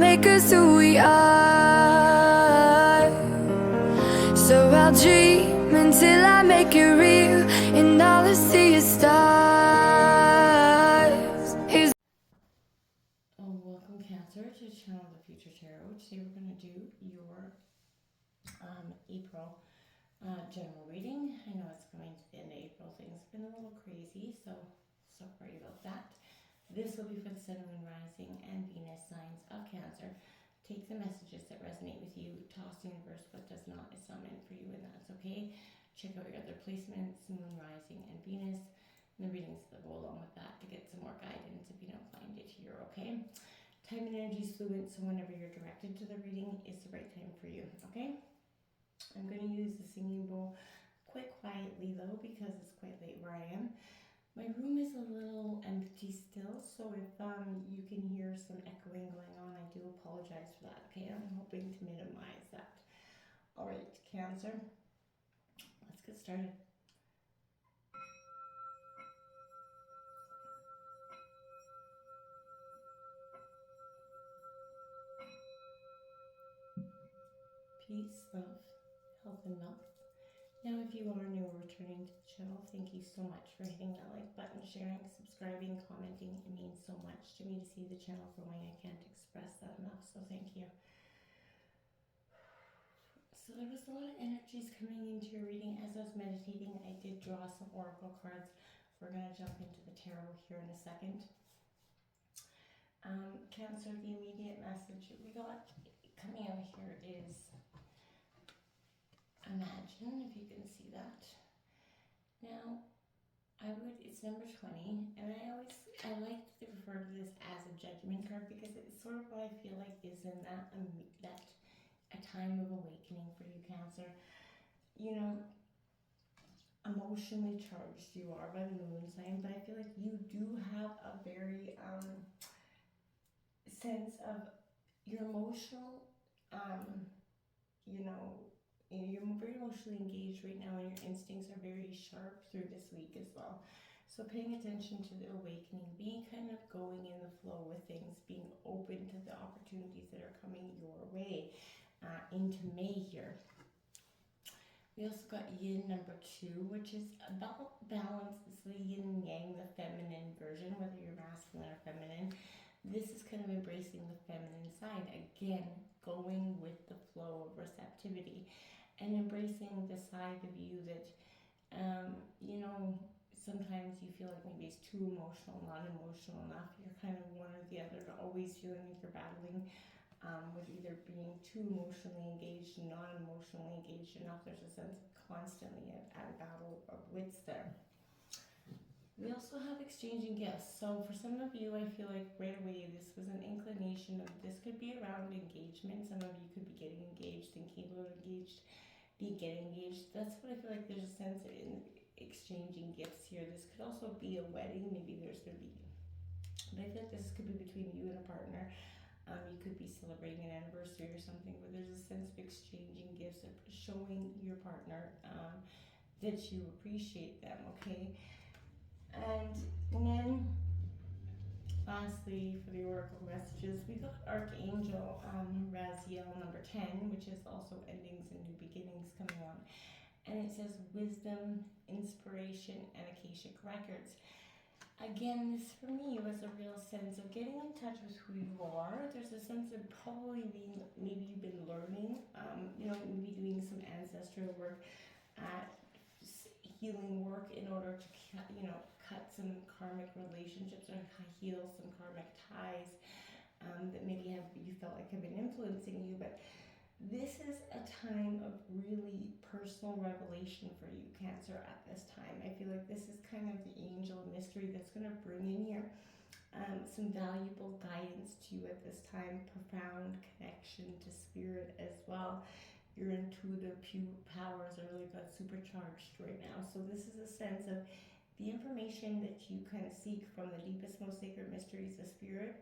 make us who we are. So I'll dream until I make it real, and all I see is stars. Welcome Cancer to Channel the Future Tarot. Today we're going to do your April general reading. I know it's coming to the end of April. Things have been a little crazy, so sorry about that. This will be for the Sun, Moon, Rising, and Venus signs of Cancer. Take the messages that resonate with you, toss the universe what does not. It's not meant for you, and that's okay. Check out your other placements, Moon, Rising, and Venus, and the readings that go along with that to get some more guidance if you don't find it here, okay? Time and energy is fluid, so whenever you're directed to the reading, it's the right time for you, okay? I'm going to use the singing bowl quite quietly though, because it's quite late where I am. My room is a little empty still, so if you can hear some echoing going on, I do apologize for that, okay? I'm hoping to minimize that. All right, Cancer, let's get started. Peace, love, health, and wealth. Now, if you are new or returning to the channel, thank you so much for hitting that like button, sharing, subscribing, commenting. It means so much to me to see the channel growing. I can't express that enough, so thank you. So there was a lot of energies coming into your reading. As I was meditating, I did draw some oracle cards. We're going to jump into the tarot here in a second. Cancer, the immediate message we got coming out here is imagine, if you can see that. Now, it's number 20, and I like to refer to this as a judgment card because it's sort of what I feel like is in that a time of awakening for you, Cancer. You know, emotionally charged you are by the moon sign, but I feel like you do have a very sense of your emotional, you're very emotionally engaged right now, and your instincts are very sharp through this week as well. So paying attention to the awakening, being kind of going in the flow with things, being open to the opportunities that are coming your way into May here. We also got yin number 2, which is about balance. It's the yin and yang, the feminine version, whether you're masculine or feminine. This is kind of embracing the feminine side. Again, going with the flow of receptivity and embracing the side of you that, sometimes you feel like maybe it's too emotional, not emotional enough. You're kind of one or the other, always feeling like you're battling with either being too emotionally engaged, not emotionally engaged enough. There's a sense of constantly at a battle of wits there. We also have exchanging gifts. So for some of you, I feel like right away this was an inclination of, this could be around engagement. Some of you could be getting engaged, thinking about getting engaged. That's what I feel like there's a sense in exchanging gifts here. This could also be a wedding. Maybe there's going to be, but I feel like this could be between you and a partner. You could be celebrating an anniversary or something, where there's a sense of exchanging gifts, of showing your partner that you appreciate them, okay? And then lastly, for the oracle messages, we got Archangel Raziel number 10, which is also endings and new beginnings coming on. And it says wisdom, inspiration, and Akashic records. Again, this for me was a real sense of getting in touch with who you are. There's a sense of probably maybe you've been learning, maybe doing some ancestral work, healing work in order to, cut some karmic relationships or heal some karmic ties that maybe you felt like have been influencing you. But this is a time of really personal revelation for you, Cancer, at this time. I feel like this is kind of the angel mystery that's going to bring in here some valuable guidance to you at this time, profound connection to spirit as well. Your intuitive powers are really got supercharged right now. So this is a sense of the information that you kind of seek from the deepest, most sacred mysteries of spirit,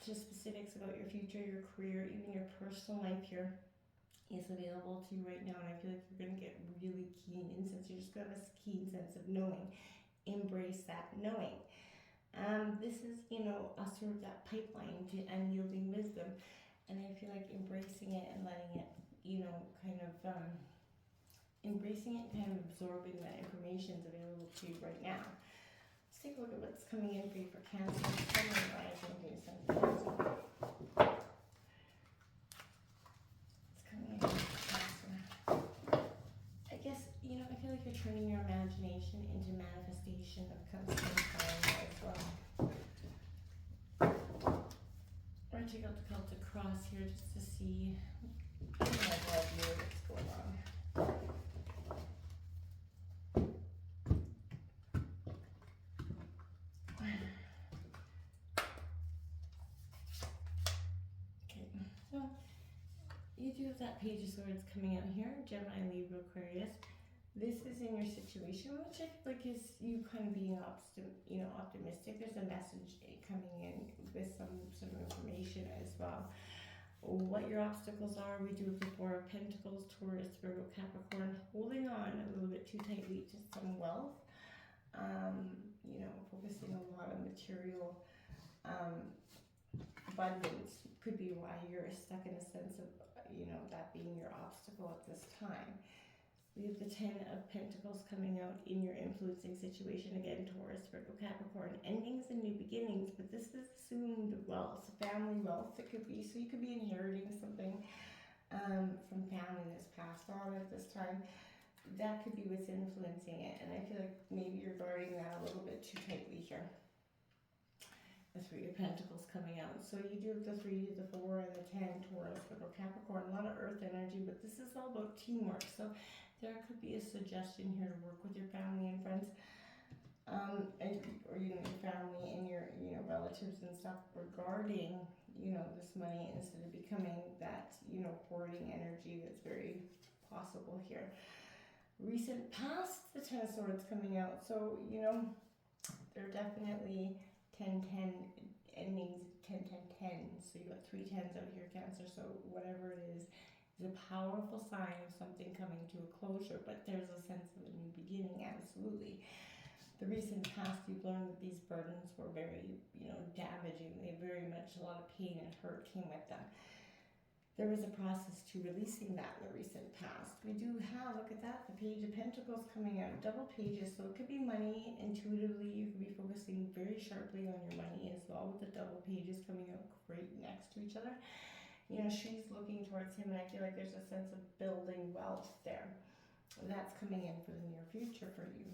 to specifics about your future, your career, even your personal life here is available to you right now. And I feel like you're going to get really keen, and since you're just going to have a keen sense of knowing, embrace that knowing. This is, you know, a sort of that pipeline to unyielding wisdom. And I feel like embracing it and letting it, you know, kind of embracing it, kind of absorbing that information is available to you right now. Let's take a look at what's coming in for you for Cancer. Sun, Moon, Rising, do some Cancer. It's coming in for Cancer. I guess, you know, I feel like you're turning your imagination into manifestation of constant fire as well. We're going to take out the Celtic cross here just to see, I have no idea what's going on. Okay, so you do have that Page of Swords coming out here, Gemini, Libra, Aquarius. This is in your situation, which I feel like is you kind of being optimistic. There's a message coming in with some sort of information as well. What your obstacles are, we do have the Four of Pentacles, Taurus, Virgo, Capricorn, holding on a little bit too tightly to some wealth. You know, focusing a lot on material abundance could be why you're stuck in a sense of, you know, that being your obstacle at this time. We have the Ten of Pentacles coming out in your influencing situation. Again, Taurus, Virgo, Capricorn, endings and new beginnings, but this is assumed wealth, family wealth it could be. So you could be inheriting something from family that's passed on at this time. That could be what's influencing it, and I feel like maybe you're guarding that a little bit too tightly here. The Three of Pentacles coming out. So you do have the 3, the 4, and the 10, Taurus, Virgo, Capricorn, a lot of earth energy, but this is all about teamwork. So there could be a suggestion here to work with your family and friends, or you know, your family and your relatives and stuff regarding this money, instead of becoming that hoarding energy that's very possible here. Recent past, the Ten of Swords coming out. So there are definitely 10-10 endings, 10-10-10. So you got 3 10s out here, Cancer. So whatever it is a powerful sign of something coming to a closure, but there's a sense of a new beginning, absolutely. The recent past, you've learned that these burdens were very, damaging. They very much, a lot of pain and hurt came with them. There was a process to releasing that in the recent past. We do have, look at that, the Page of Pentacles coming out, double pages, so it could be money. Intuitively, you could be focusing very sharply on your money as well, with the double pages coming out right next to each other. She's looking towards him, and I feel like there's a sense of building wealth there. That's coming in for the near future for you.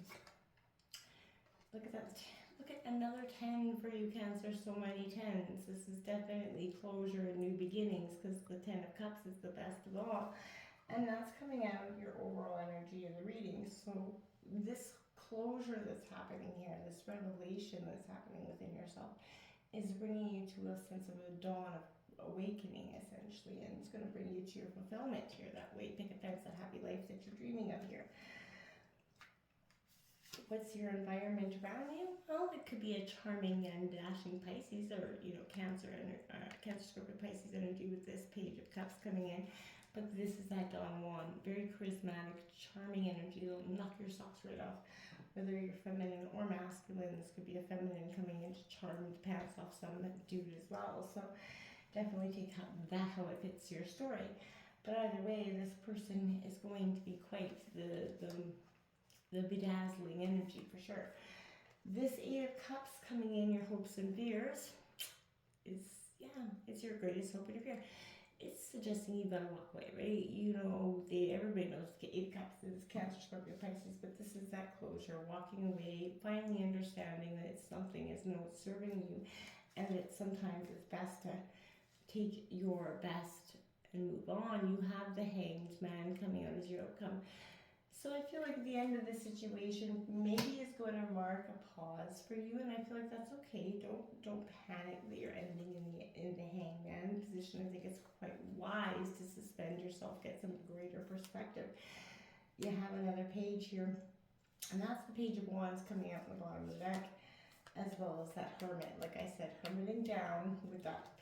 Look at that. Look at another 10 for you, Cancer. So many 10s. This is definitely closure and new beginnings, because the 10 of Cups is the best of all. And that's coming out of your overall energy in the reading. So this closure that's happening here, this revelation that's happening within yourself, is bringing you to a sense of a dawn of awakening, essentially, and it's going to bring you to your fulfillment here that way. Pick a fence, that happy life that you're dreaming of here. What's your environment around you? Well, it could be a charming and dashing Pisces, or Cancer and Cancer, Scorpio, Pisces energy with this Page of Cups coming in. But this is that Don Juan, very charismatic, charming energy. It'll knock your socks right off. Whether you're feminine or masculine, this could be a feminine coming in to charm the pants off some dude as well. So definitely take that how it fits your story. But either way, this person is going to be quite the bedazzling energy for sure. This 8 of Cups coming in, your hopes and fears, it's your greatest hope and your fear. It's suggesting you gotta walk away, right? Everybody knows 8 of Cups is Cancer, Scorpio, Pisces, but this is that closure, walking away, finally understanding that it's something is not serving you, and that sometimes it's best to take your best and move on. You have the Hanged Man coming out as your outcome. So I feel like the end of this situation maybe is going to mark a pause for you, and I feel like that's okay. Don't panic that you're ending in the Hangman position. I think it's quite wise to suspend yourself, get some greater perspective. You have another page here, and that's the Page of Wands coming out in the bottom of the deck, as well as that Hermit. Like I said, hermiting down with that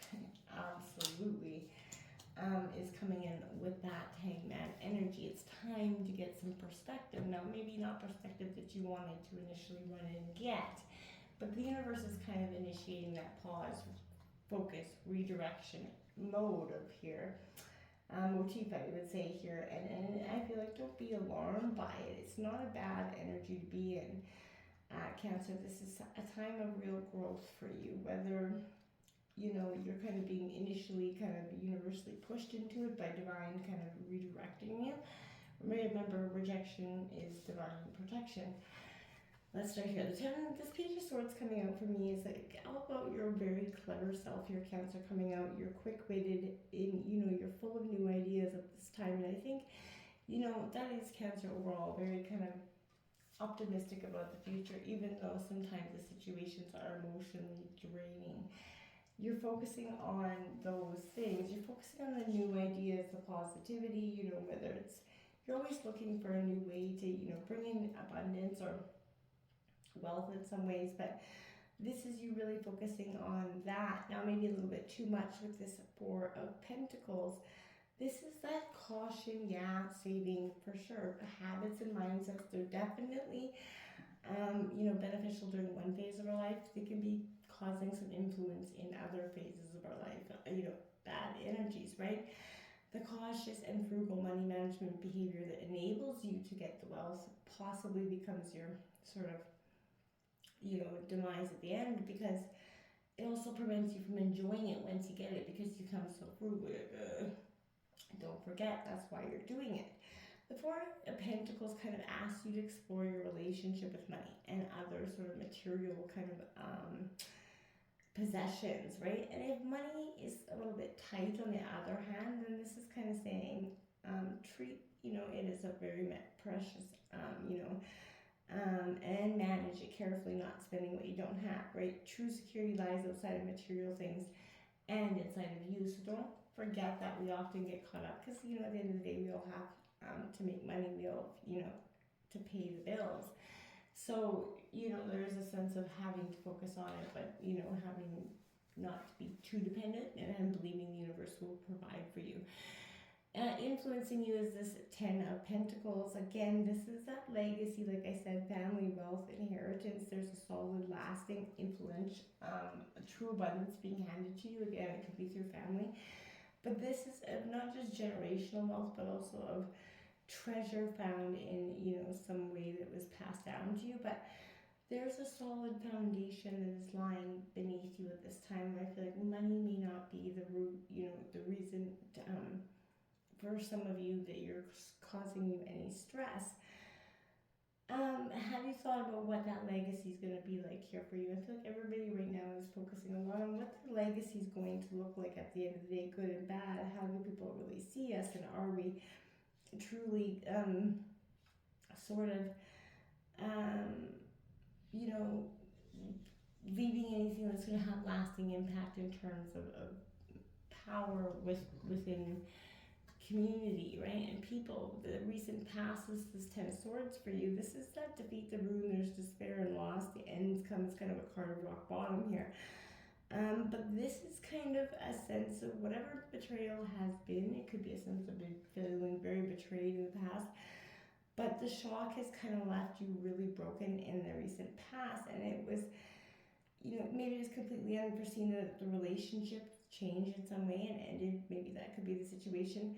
absolutely is coming in with that Hangman energy. It's time to get some perspective. Now, maybe not perspective that you wanted to initially run and get, But the universe is kind of initiating that pause, focus, redirection mode of here. Motif, I would say here, and I feel like don't be alarmed by it. It's not a bad energy to be in. Cancer, this is a time of real growth for you, whether you're kind of being initially kind of universally pushed into it by divine kind of redirecting you. Remember, rejection is divine protection. Let's start here. This Page of Swords coming out for me is like all about your very clever self, your Cancer coming out. You're quick-witted, you're full of new ideas at this time, and I think, that is Cancer overall, very kind of optimistic about the future, even though sometimes the situations are emotionally draining. You're focusing on those things. You're focusing on the new ideas, the positivity, whether it's, you're always looking for a new way to, bring in abundance or wealth in some ways, but this is you really focusing on that. Now, maybe a little bit too much with this Four of Pentacles. This is that caution, saving for sure. Habits and mindsets, they're definitely, beneficial during one phase of our life. They can be causing some influence in other phases of our life, bad energies, right? The cautious and frugal money management behavior that enables you to get the wealth possibly becomes your sort of demise at the end, because it also prevents you from enjoying it once you get it, because you become so frugal. Don't forget, that's why you're doing it. The Four of Pentacles kind of asks you to explore your relationship with money and other sort of material kind of possessions, right? And if money is a little bit tight on the other hand, then this is kind of saying treat it as a very precious and manage it carefully, not spending what you don't have, right? True security lies outside of material things and inside of you. So don't forget that. We often get caught up because, at the end of the day, we all have to make money. We all, to pay the bills. So, there is a sense of having to focus on it, but, having not to be too dependent and believing the universe will provide for you. Influencing you is this Ten of Pentacles. Again, this is that legacy, like I said, family, wealth, inheritance. There's a solid, lasting influence, true abundance being handed to you. Again, it could be through family. But this is not just generational wealth, but also of treasure found in, some way that was passed down to you. But there's a solid foundation that is lying beneath you at this time, where I feel like money may not be the root, the reason to, for some of you that you're causing you any stress. Have you thought about what that legacy is going to be like here for you? I feel like everybody right now is focusing a lot on what the legacy is going to look like at the end of the day, good and bad. How do people really see us, and are we truly sort of leaving anything that's going to have lasting impact in terms of power within community, right? And people. The recent past is this Ten of Swords for you. This is that defeat, the ruin, there's despair and loss. The end comes kind of a card of rock bottom here. But this is kind of a sense of whatever betrayal has been. It could be a sense of feeling very betrayed in the past. But the shock has kind of left you really broken in the recent past. And it was, maybe it was completely unforeseen that the relationship changed in some way and ended. Maybe that could be the situation.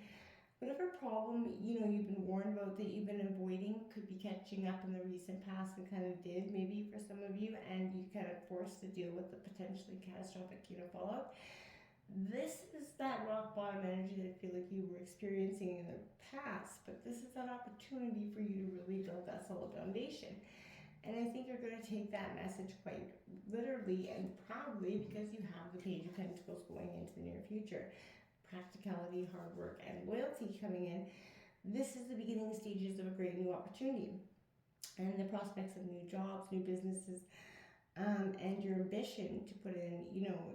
Whatever problem, you've been warned about that you've been avoiding could be catching up in the recent past, and kind of did maybe for some of you, and you kind of forced to deal with the potentially catastrophic, fallout. This is that rock bottom energy that I feel like you were experiencing in the past, but this is an opportunity for you to really build that solid foundation. And I think you're going to take that message quite literally and proudly, because you have the Page of Pentacles going into the near future. Practicality, hard work, and loyalty coming in. This is the beginning stages of a great new opportunity, and the prospects of new jobs, new businesses, and your ambition to put in,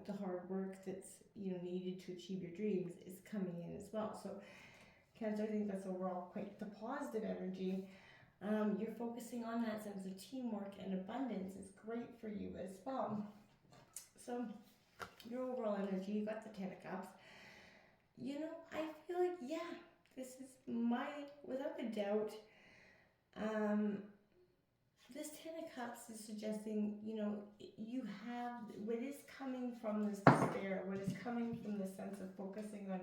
the hard work that's, needed to achieve your dreams is coming in as well. So, Cancer, I think that's overall quite the positive energy. You're focusing on that sense of teamwork and abundance is great for you as well. So, your overall energy, you got the Ten of Cups. I feel like, this is without a doubt, This Ten of Cups is suggesting, you know, you have what is coming from this despair, what is coming from the sense of focusing on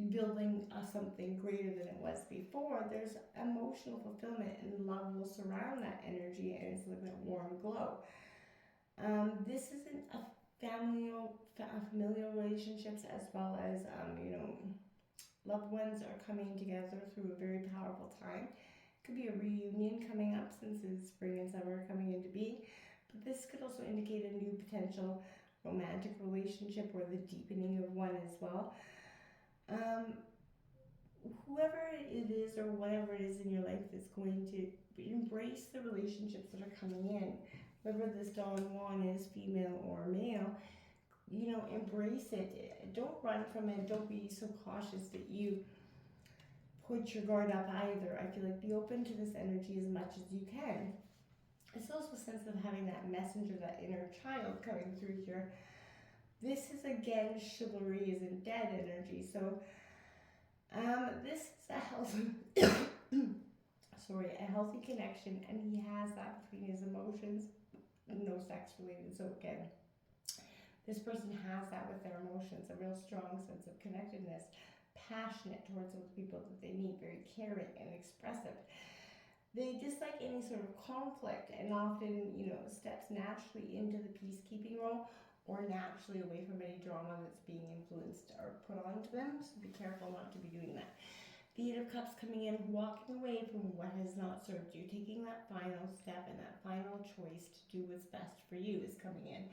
building something greater than it was before. There's emotional fulfillment, and love will surround that energy, and it's like that warm glow. This isn't a familial relationships, as well as you know, loved ones are coming together through a very powerful time. Could be a reunion coming up, since it's spring and summer coming into being, but this could also indicate a new potential romantic relationship or the deepening of one as well. Whoever it is or whatever it is in your life that's going to embrace the relationships that are coming in, whether this Don Juan is female or male, you know, embrace it. Don't run from it. Don't be so cautious that you put your guard up either. I feel like be open to this energy as much as you can. It's also a sense of having that messenger, that inner child coming through here. This is again, chivalry is in dead energy. So this is a healthy, a healthy connection, and he has that between his emotions, no sex related. So again, this person has that with their emotions, a real strong sense of connectedness, passionate towards those people that they meet, very caring and expressive. They dislike any sort of conflict, and often, you know, steps naturally into the peacekeeping role, or naturally away from any drama that's being influenced or put onto them. So be careful not to be doing that. The Eight of Cups coming in, walking away from what has not served you, taking that final step and that final choice to do what's best for you is coming in.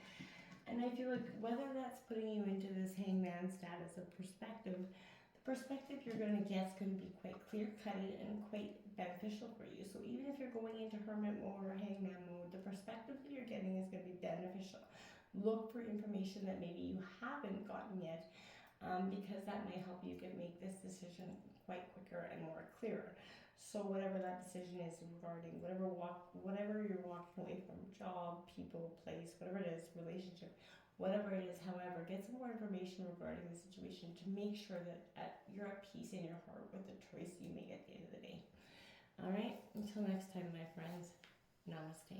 And I feel like whether that's putting you into this hangman status of perspective, the perspective you're going to get is going to be quite clear-cutted and quite beneficial for you. So even if you're going into hermit mode or hangman mode, the perspective that you're getting is going to be beneficial. Look for information that maybe you haven't gotten yet, because that may help you make this decision quite quicker and more clearer. So whatever that decision is regarding whatever you're walking away from, job, people, place, whatever it is, relationship, whatever it is, however, get some more information regarding the situation to make sure that you're at peace in your heart with the choice you make at the end of the day. All right, until next time, my friends, namaste.